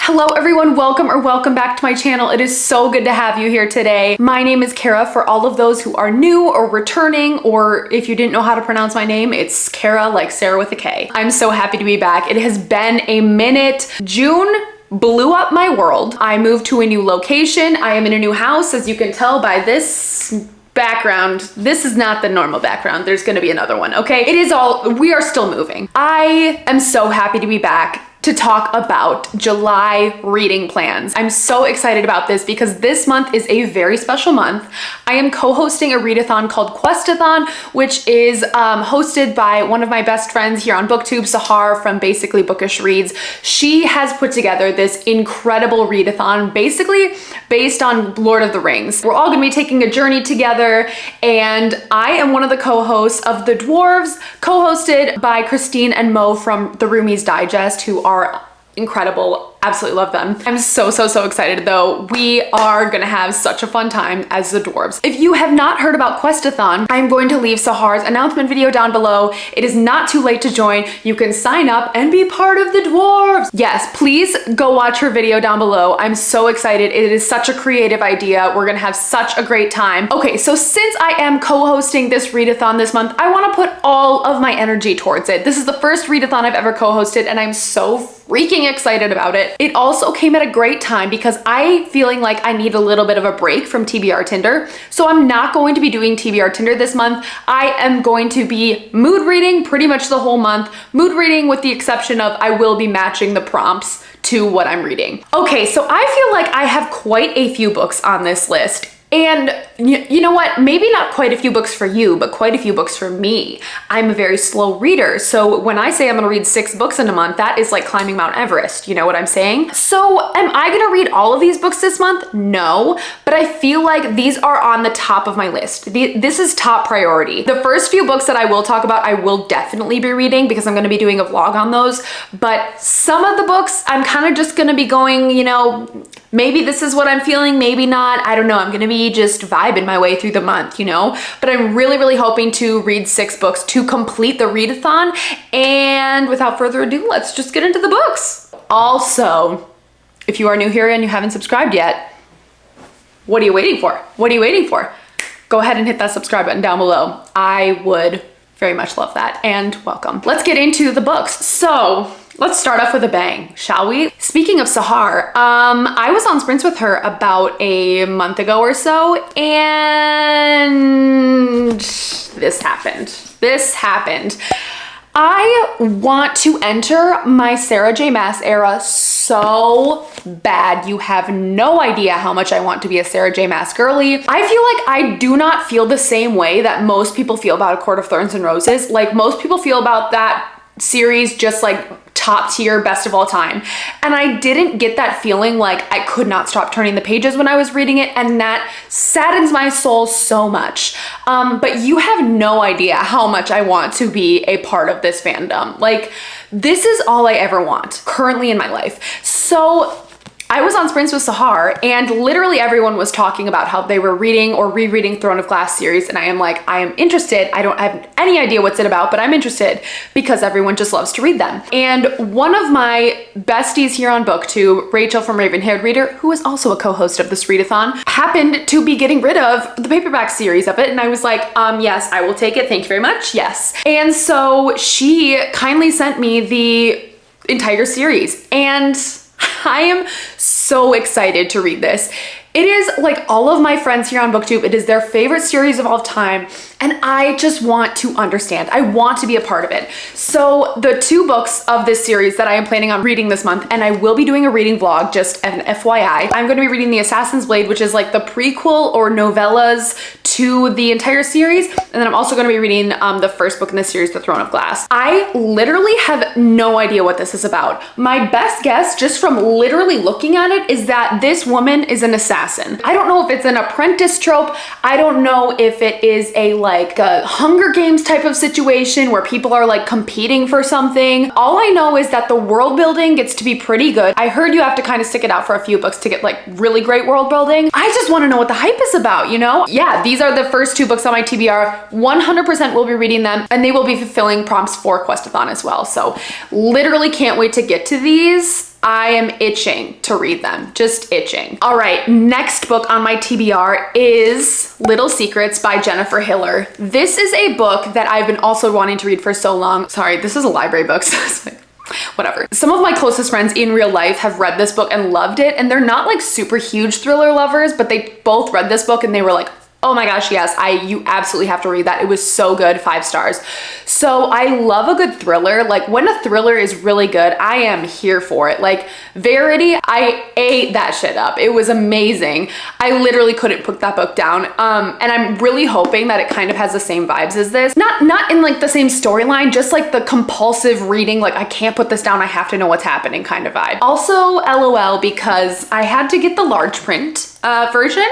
Hello everyone, welcome back to my channel. It is so good to have you here today. My name is Kara for all of those who are new or returning, or if you didn't know how to pronounce my name, it's Kara, like Sarah with a K. I'm so happy to be back. It has been a minute. June blew up my world. I moved to a new location. I am in a new house, as you can tell by this background. This is not the normal background. There's gonna be another one, okay? We are still moving. I am so happy to be back to talk about July reading plans. I'm so excited about this because this month is a very special month. I am co-hosting a readathon called QUEST-A-THON, which is hosted by one of my best friends here on BookTube, Sahar from Basically Bookish Reads. She has put together this incredible readathon, basically based on Lord of the Rings. We're all gonna be taking a journey together, and I am one of the co-hosts of The Dwarves, co-hosted by Christine and Mo from The Roomies Digest, who are incredible. Absolutely love them. I'm so excited though. We are gonna have such a fun time as the dwarves. If you have not heard about QUEST-A-THON, I'm going to leave Sahar's announcement video down below. It is not too late to join. You can sign up and be part of the dwarves. Yes, please go watch her video down below. I'm so excited. It is such a creative idea. We're gonna have such a great time. Okay, so since I am co-hosting this readathon this month, I wanna put all of my energy towards it. This is the first readathon I've ever co-hosted, and I'm so freaking excited about it. It also came at a great time because I'm feeling like I need a little bit of a break from TBR Tinder. So I'm not going to be doing TBR Tinder this month. I am going to be mood reading pretty much the whole month. Mood reading with the exception of I will be matching the prompts to what I'm reading. Okay, so I feel like I have quite a few books on this list. And you know what? Maybe not quite a few books for you, but quite a few books for me. I'm a very slow reader. So when I say I'm gonna read 6 books in a month, that is like climbing Mount Everest. You know what I'm saying? So am I gonna read all of these books this month? No, but I feel like these are on the top of my list. This is top priority. The first few books that I will talk about, I will definitely be reading because I'm gonna be doing a vlog on those. But some of the books, I'm kind of just gonna be going, you know, maybe this is what I'm feeling, maybe not. I don't know. I'm gonna be just vibing my way through the month, you know? But I'm really hoping to read 6 books to complete the readathon. And without further ado, let's just get into the books. Also, if you are new here and you haven't subscribed yet, what are you waiting for? What are you waiting for? Go ahead and hit that subscribe button down below. I would very much love that, and welcome. Let's get into the books. So let's start off with a bang, shall we? Speaking of Sahar, I was on sprints with her about a month ago or so, and this happened. I want to enter my Sarah J. Maas era so bad. You have no idea how much I want to be a Sarah J. Maas girly. I feel like I do not feel the same way that most people feel about A Court of Thorns and Roses. Like most people feel about that series just like top tier, best of all time. And I didn't get that feeling. Like I could not stop turning the pages when I was reading it, and that saddens my soul so much. But you have no idea how much I want to be a part of this fandom. Like this is all I ever want currently in my life. So I was on sprints with Sahar, and literally everyone was talking about how they were reading or rereading Throne of Glass series, and I am like, I am interested. I don't have any idea what's it about, but I'm interested because everyone just loves to read them. And one of my besties here on BookTube, Rachel from Raven Haired Reader, who is also a co-host of this readathon, happened to be getting rid of the paperback series of it, and I was like, yes, I will take it. Thank you very much. Yes. And so she kindly sent me the entire series, and I am so excited to read this. It is like all of my friends here on BookTube, it is their favorite series of all time, and I just want to understand. I want to be a part of it. So the 2 books of this series that I am planning on reading this month, and I will be doing a reading vlog, just an FYI, I'm going to be reading The Assassin's Blade, which is like the prequel or novellas to the entire series, and then I'm also going to be reading the first book in the series, The Throne of Glass. I literally have no idea what this is about. My best guess, just from literally looking at it, is that this woman is an assassin. I don't know if it's an apprentice trope. I don't know if it is a Hunger Games type of situation where people are like competing for something. All I know is that the world building gets to be pretty good. I heard you have to kind of stick it out for a few books to get like really great world building. I just want to know what the hype is about, you know? Yeah, these are the first 2 books on my TBR. 100% will be reading them, and they will be fulfilling prompts for QUEST-A-THON as well. So literally can't wait to get to these. I am itching to read them, just itching. All right, next book on my TBR is Little Secrets by Jennifer Hiller. This is a book that I've been also wanting to read for so long. Sorry, this is a library book, so it's like, whatever. Some of my closest friends in real life have read this book and loved it, and they're not like super huge thriller lovers, but they both read this book and they were like, oh my gosh, yes, you absolutely have to read that. It was so good, 5 stars. So I love a good thriller. Like when a thriller is really good, I am here for it. Like Verity, I ate that shit up. It was amazing. I literally couldn't put that book down. And I'm really hoping that it kind of has the same vibes as this. Not in like the same storyline, just like the compulsive reading, like I can't put this down, I have to know what's happening kind of vibe. Also LOL because I had to get the large print version.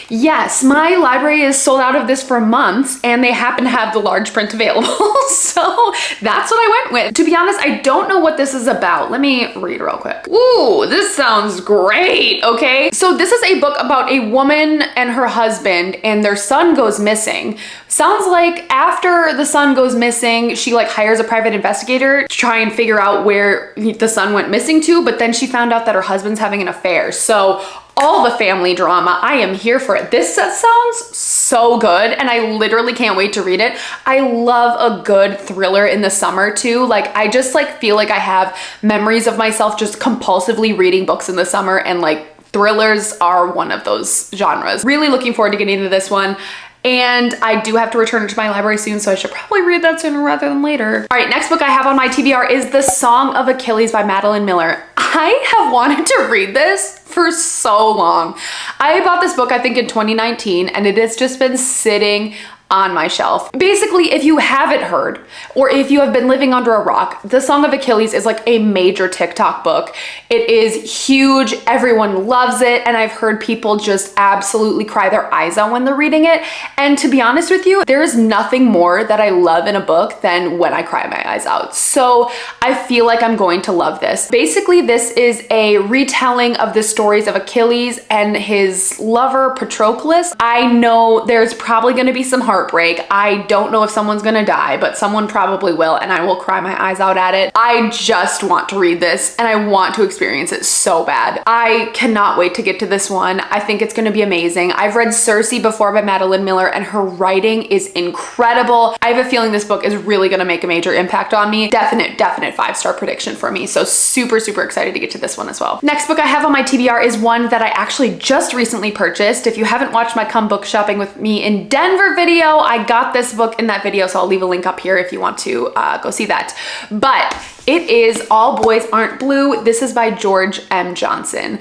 Yes, my library is sold out of this for months and they happen to have the large print available. So that's what I went with. To be honest, I don't know what this is about. Let me read real quick. Ooh, this sounds great. Okay. So this is a book about a woman and her husband and their son goes missing. Sounds like after the son goes missing, she like hires a private investigator to try and figure out where the son went missing to, but then she found out that her husband's having an affair. So all the family drama, I am here for it. This sounds so good and I literally can't wait to read it. I love a good thriller in the summer too. Like I just like feel like I have memories of myself just compulsively reading books in the summer, and like thrillers are one of those genres. Really looking forward to getting into this one. And I do have to return it to my library soon, so I should probably read that sooner rather than later. All right, next book I have on my TBR is The Song of Achilles by Madeline Miller. I have wanted to read this for so long. I bought this book, I think in 2019, and it has just been sitting on my shelf. Basically, if you haven't heard, or if you have been living under a rock, The Song of Achilles is like a major TikTok book. It is huge, everyone loves it, and I've heard people just absolutely cry their eyes out when they're reading it. And to be honest with you, there is nothing more that I love in a book than when I cry my eyes out. So I feel like I'm going to love this. Basically, this is a retelling of the stories of Achilles and his lover, Patroclus. I know there's probably gonna be some heartbreak. I don't know if someone's gonna die, but someone probably will, and I will cry my eyes out at it. I just want to read this and I want to experience it so bad. I cannot wait to get to this one. I think it's gonna be amazing. I've read Circe before by Madeline Miller and her writing is incredible. I have a feeling this book is really gonna make a major impact on me. Definite 5-star prediction for me. So super excited to get to this one as well. Next book I have on my TBR is one that I actually just recently purchased. If you haven't watched my Come Book Shopping with Me in Denver video, I got this book in that video, so I'll leave a link up here if you want to go see that. But it is All Boys Aren't Blue. This is by George M. Johnson.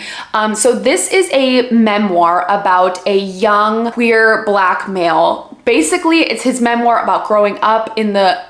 So this is a memoir about a young queer Black male. Basically, it's his memoir about growing up in the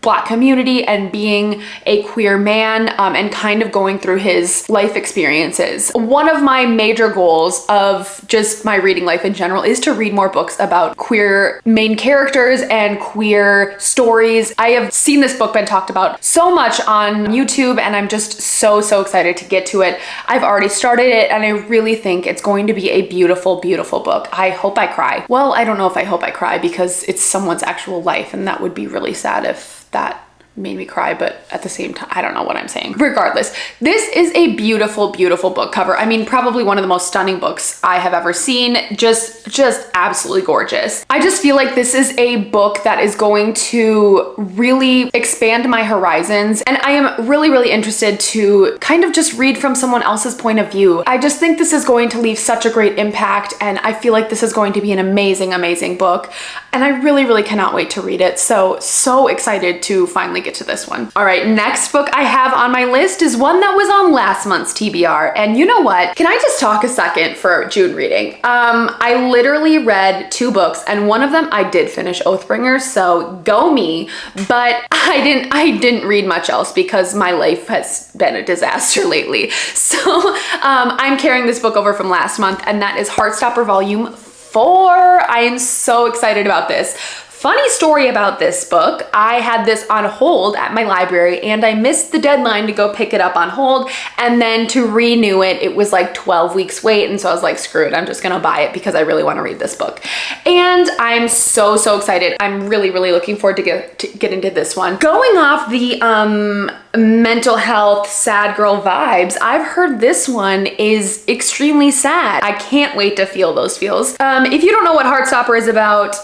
Black community and being a queer man and kind of going through his life experiences. One of my major goals of just my reading life in general is to read more books about queer main characters and queer stories. I have seen this book been talked about so much on YouTube and I'm just so excited to get to it. I've already started it and I really think it's going to be a beautiful book. I hope I cry. Well, I don't know if I hope I cry because it's someone's actual life and that would be really sad if that made me cry, but at the same time, I don't know what I'm saying. Regardless, this is a beautiful book cover. I mean, probably one of the most stunning books I have ever seen. Just absolutely gorgeous. I just feel like this is a book that is going to really expand my horizons. And I am really interested to kind of just read from someone else's point of view. I just think this is going to leave such a great impact. And I feel like this is going to be an amazing book. And I really cannot wait to read it. So excited to finally get to this one. All right, next book I have on my list is one that was on last month's TBR. And you know what? Can I just talk a second for June reading? I literally read 2 books and one of them I did finish, Oathbringer, so go me. But I didn't read much else because my life has been a disaster lately. So I'm carrying this book over from last month and that is Heartstopper Volume 4. I am so excited about this. Funny story about this book, I had this on hold at my library and I missed the deadline to go pick it up on hold, and then to renew it, it was like 12 weeks wait, and so I was like, screw it, I'm just gonna buy it because I really want to read this book. And I'm so excited. I'm really looking forward to get into this one. Going off the mental health sad girl vibes, I've heard this one is extremely sad. I can't wait to feel those feels. If you don't know what Heartstopper is about,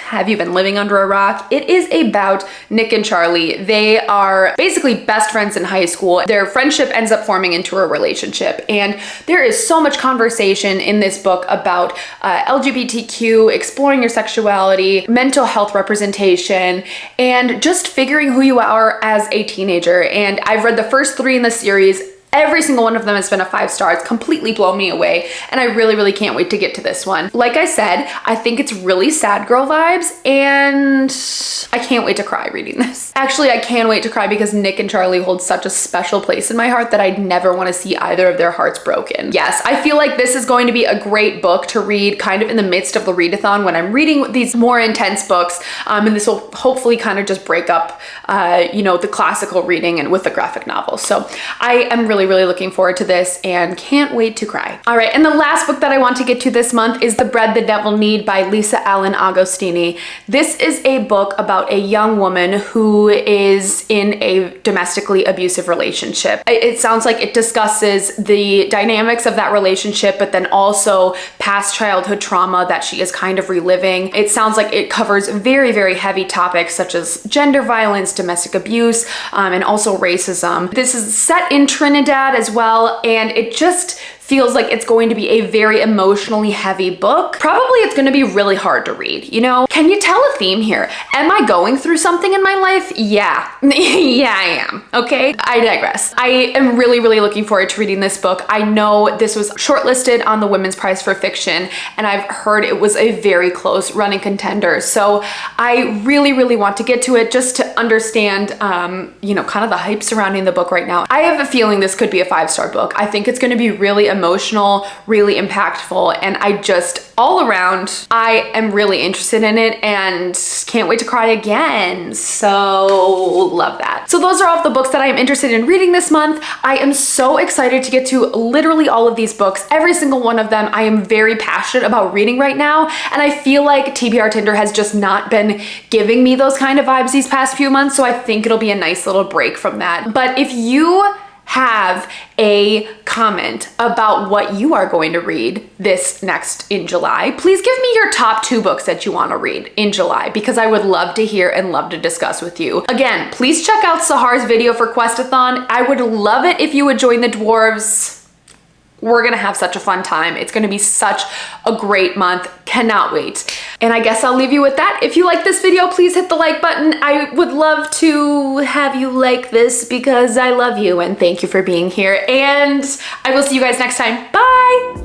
have you been living under a rock? It is about Nick and Charlie. They are basically best friends in high school. Their friendship ends up forming into a relationship, and there is so much conversation in this book about LGBTQ, exploring your sexuality, mental health representation, and just figuring who you are as a teenager. And I've read the first 3 in the series. Every single one of them has been a 5-star. It's completely blown me away, and I really can't wait to get to this one. Like I said, I think it's really sad girl vibes, and I can't wait to cry reading this. Actually, I can wait to cry because Nick and Charlie hold such a special place in my heart that I'd never want to see either of their hearts broken. Yes, I feel like this is going to be a great book to read kind of in the midst of the readathon when I'm reading these more intense books, and this will hopefully kind of just break up, you know, the classical reading and with the graphic novel. So I am really looking forward to this and can't wait to cry. All right, and the last book that I want to get to this month is The Bread the Devil Need by Lisa Allen Agostini. This is a book about a young woman who is in a domestically abusive relationship. It sounds like it discusses the dynamics of that relationship, but then also past childhood trauma that she is kind of reliving. It sounds like it covers very heavy topics such as gender violence, domestic abuse, and also racism. This is set in Trinidad as well, and it just feels like it's going to be a very emotionally heavy book. Probably it's going to be really hard to read, you know? Can you tell a theme here? Am I going through something in my life? Yeah. Yeah, I am. Okay? I digress. I am really looking forward to reading this book. I know this was shortlisted on the Women's Prize for Fiction, and I've heard it was a very close running contender. So I really want to get to it just to understand, you know, kind of the hype surrounding the book right now. I have a feeling this could be a 5-star book. I think it's going to be really emotional, really impactful, and I just, all around, I am really interested in it and can't wait to cry again. So love that. So those are all of the books that I am interested in reading this month. I am so excited to get to literally all of these books. Every single one of them I am very passionate about reading right now, and I feel like TBR Tinder has just not been giving me those kind of vibes these past few months, so I think it'll be a nice little break from that. But if you have a comment about what you are going to read this next in July, please give me your top 2 books that you want to read in July, because I would love to hear and love to discuss with you. Again, please check out Sahar's video for QUEST-A-THON. I would love it if you would join the dwarves. We're gonna have such a fun time. It's gonna be such a great month. Cannot wait. And I guess I'll leave you with that. If you like this video, please hit the like button. I would love to have you like this because I love you and thank you for being here. And I will see you guys next time. Bye.